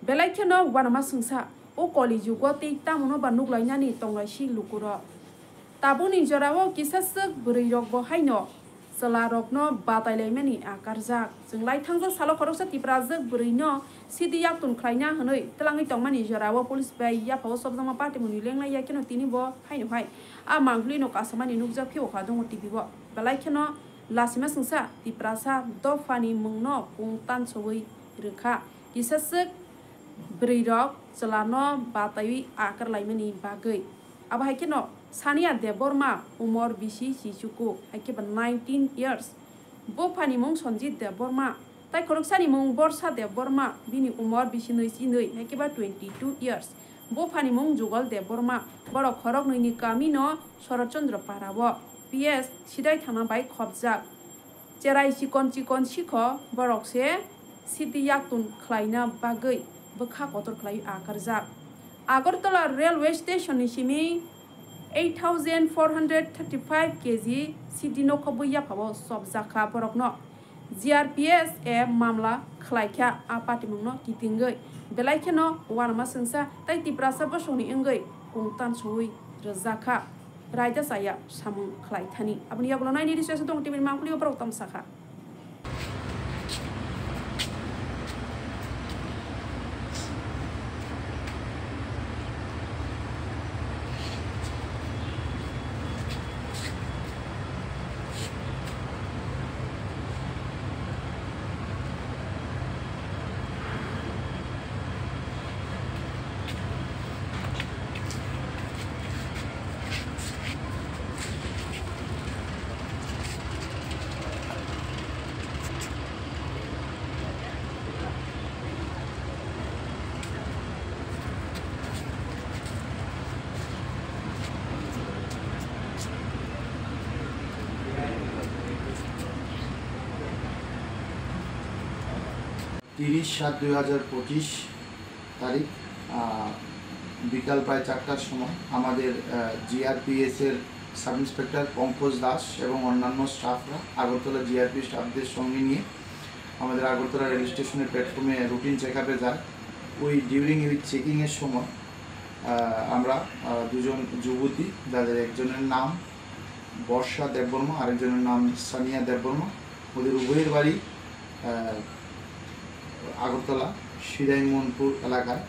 बेलाइखेनो वानमा संसा ओ कलि जुगो ति तामुनो बा नुग्लाइनानि तंलाइसि लुकुरो ताबुनि जरावो किसासक बरैरक बहायनो सलारकनो बातायलायमानि आकारजाक जों लाइथांजो सालो खरकसा तिप्राजक बरैनो सिदियाक तुनख्लाइना हनै तलाङै तंमानि जरावो पुलिस बाय याफाव सबजमा पार्टी मुनि लेंनाय याखेनो तिनि बो हायनो हाय आ मांग्लिनो कासमानि नुकजा फिवखा दङ टिभिबो बेलाइखेनो लासिमा संसा तिप्रासा दफानि मुंनो पुंतान सवै रोखा किसासक बरैरक सलानो बातायि आकारलायमानि बागै अब हाइकेनो सानिया देबबर्मा उमर बिसि सिसुकु हाइकेबा 19 years बोफानि मुं सन्जित देबबर्मा ताइ खरकसानि मुं बर्षा देबबर्मा बिनि उमर बिसि नैजिनै हाइकेबा 22 years बोफानि मुं जुगल देबबर्मा बर' खरक नैनि कामिनो शरतचन्द्र पाराव PS सिदाय थाना बाय खबजाक चेराइ चिकन चिकन सिख बरकसे सिदियाक्तुन ख्लाइना बागै बोखा कतर ख्लाइ आकारजाक आगरतला रेलवे स्टेशन सिमी 8435 kg सिदिनो खबो याफाव सबजाखा बरकनो GRPS ए मामला ख्लाइख्या आपाति मुंनो कितिंगै बेलाइखेनो वानमा संसा ताइ तिप्रासा बसोनि अंगै कुंतान सवै रजाखा रायदा साया सामुं ख्लाइथानि अपनि याबलो नायनि रिसर्च दं टिभि मांखुलियो बरक तमसाखा তিরিশ 7/2025 তারিখ বিকাল প্রায় 4টার সময় আমাদের জিআরপিএস এর সাব ইন্সপেক্টর পঙ্কজ দাস এবং অন্যান্য স্টাফরা আগরতলা জিআরপি স্টাফদের সঙ্গে নিয়ে আমাদের আগরতলা রেল স্টেশনের প্ল্যাটফর্মে রুটিন চেকআপে যায়। ওই ডিউরিং ওই চেকিংয়ের সময় আমরা দুজন যুবতী যাদের একজনের নাম বর্ষা দেববর্মা আরেকজনের নাম সানিয়া দেববর্মা, ওদের উভয়ের বাড়ি আগরতলা শিরাইমনপুর এলাকায়।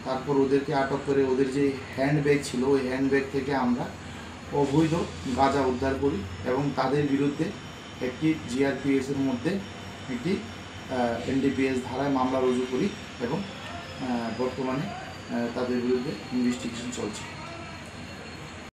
তারপর ওদেরকে আটক করে ওদের যে হ্যান্ডব্যাগ ছিল ওই হ্যান্ডব্যাগ থেকে আমরা অবৈধ গাঁজা উদ্ধার করি এবং তাদের বিরুদ্ধে একটি জিআরপিএসের মধ্যে একটি এনডিপিএস ধারায় মামলা রুজু করি এবং বর্তমানে তাদের বিরুদ্ধে ইনভেস্টিগেশন চলছে।